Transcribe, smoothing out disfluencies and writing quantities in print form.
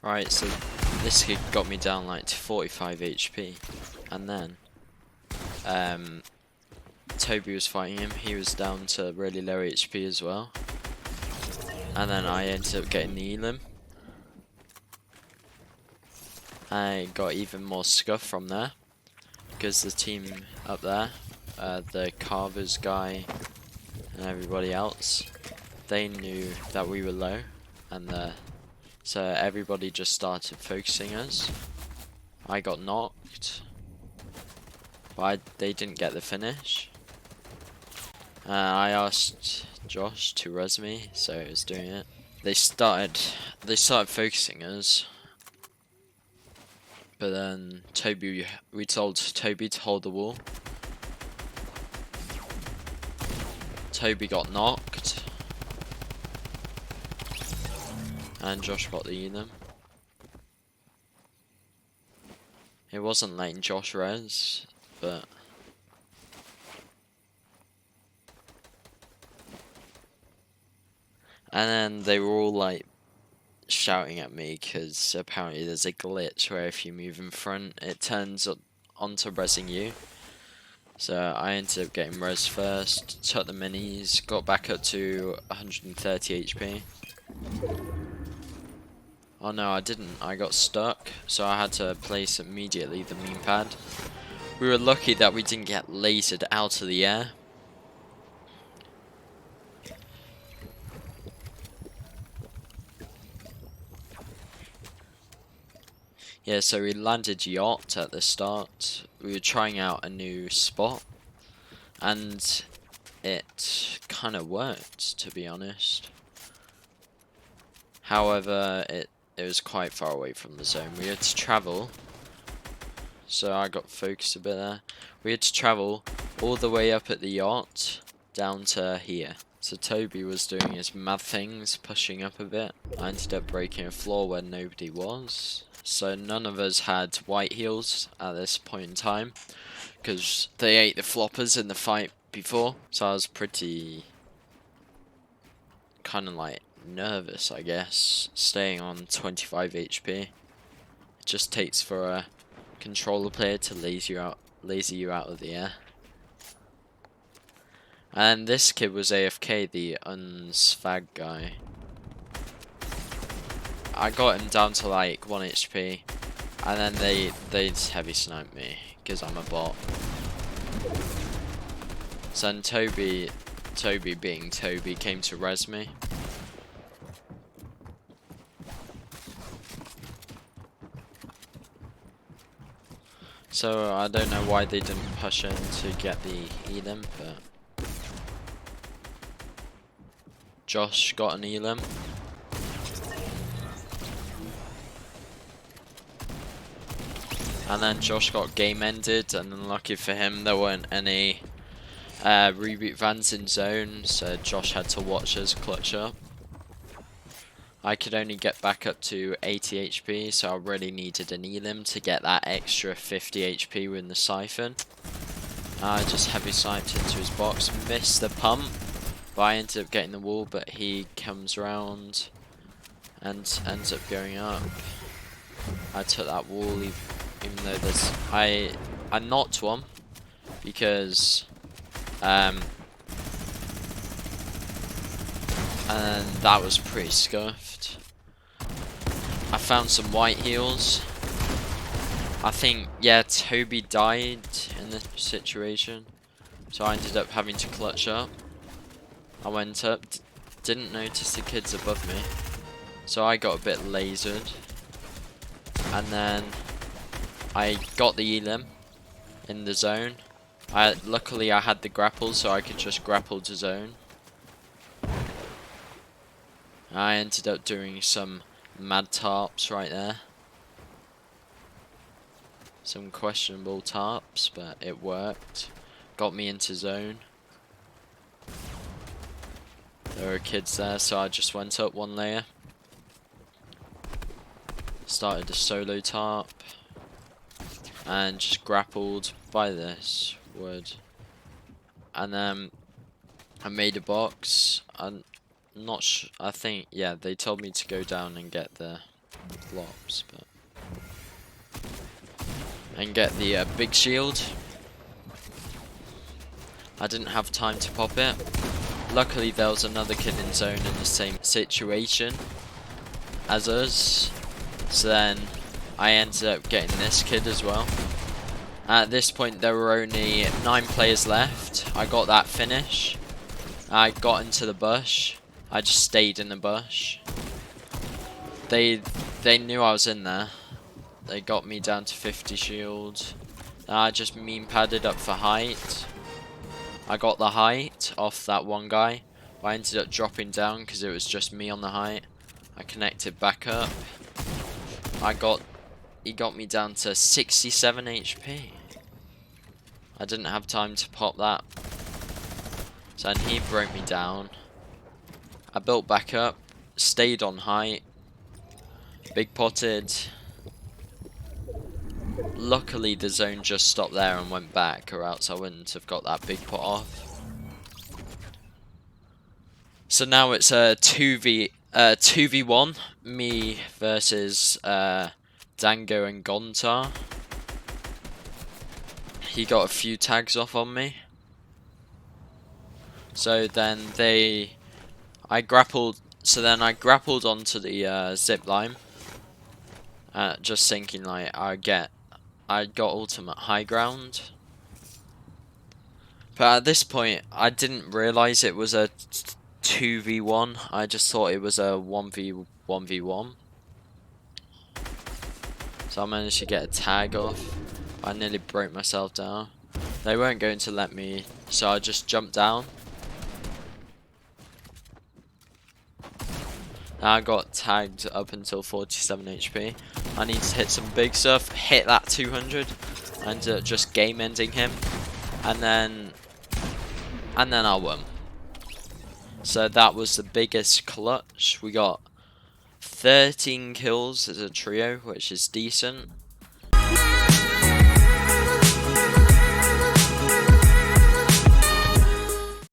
Right, so this kid got me down like to 45 HP, and then Toby was fighting him. He was down to really low HP as well, and then I ended up getting the Elim. I got even more scuff from there because the team up there, the Carvers guy and everybody else, they knew that we were low, and so everybody just started focusing us. I got knocked, but they didn't get the finish. I asked Josh to res me, so he was doing it. They started focusing us, but then we told Toby to hold the wall. Toby got knocked, and Josh got the Elim. It wasn't letting Josh res, but and then they were all like shouting at me because apparently there's a glitch where if you move in front, it turns onto resing you. So I ended up getting res first, took the minis, got back up to 130 HP. Oh no, I didn't. I got stuck, so I had to place immediately the meme pad. We were lucky that we didn't get lasered out of the air. Yeah, so we landed yacht at the start. We were trying out a new spot, and it kind of worked, to be honest. However, it was quite far away from the zone. We had to travel, so I got focused a bit there. We had to travel all the way up at the yacht down to here. So Toby was doing his mad things, pushing up a bit. I ended up breaking a floor where nobody was. So none of us had white heals at this point in time, because they ate the floppers in the fight before. So I was pretty kind of like nervous, I guess, staying on 25 HP. It just takes for a controller player to laser you out of the air. And this kid was AFK, the unsfag guy. I got him down to like 1 HP, and then they heavy sniped me because I'm a bot. So then Toby being Toby, came to res me. So I don't know why they didn't push in to get the Elim, but Josh got an Elim. And then Josh got game ended, and unlucky for him, there weren't any reboot vans in zone, so Josh had to watch us clutch up. I could only get back up to 80 HP, so I really needed an Elim to get that extra 50 HP with the siphon. I just heavy sniped into his box, missed the pump, but I ended up getting the wall, but he comes around and ends up going up. I took that wall even though there's... I knocked one because and that was pretty scuffed. I found some white heals. I think, yeah, Toby died in this situation, so I ended up having to clutch up. I went up, didn't notice the kids above me, so I got a bit lasered, and then I got the Elim in the zone. Luckily I had the grapple, so I could just grapple to zone. I ended up doing some mad tarps right there. Some questionable tarps, but it worked. Got me into zone. There were kids there, so I just went up one layer. Started a solo tarp. And just grappled by this wood. And then I made a box. I'm not sure. I think, yeah, they told me to go down and get the flops, but and get the big shield. I didn't have time to pop it. Luckily there was another kid in zone in the same situation as us, so then I ended up getting this kid as well. At this point there were only 9 players left. I got that finish. I got into the bush. I just stayed in the bush. They knew I was in there. They got me down to 50 shield. I just meme padded up for height. I got the height off that one guy. I ended up dropping down because it was just me on the height. I connected back up. He got me down to 67 HP. I didn't have time to pop that. So then he broke me down. I built back up, stayed on height, big potted. Luckily the zone just stopped there and went back, or else I wouldn't have got that big pot off. So now it's a 2v1, me versus Dango and Gontar. He got a few tags off on me. So then I grappled onto the zip line. Just thinking like I got ultimate high ground. But at this point I didn't realise it was a 2v1. I just thought it was a 1v1. So I managed to get a tag off. I nearly broke myself down. They weren't going to let me, so I just jumped down. I got tagged up until 47 HP. I need to hit some big stuff, hit that 200, and just game ending him, and then I won. So that was the biggest clutch. We got 13 kills as a trio, which is decent.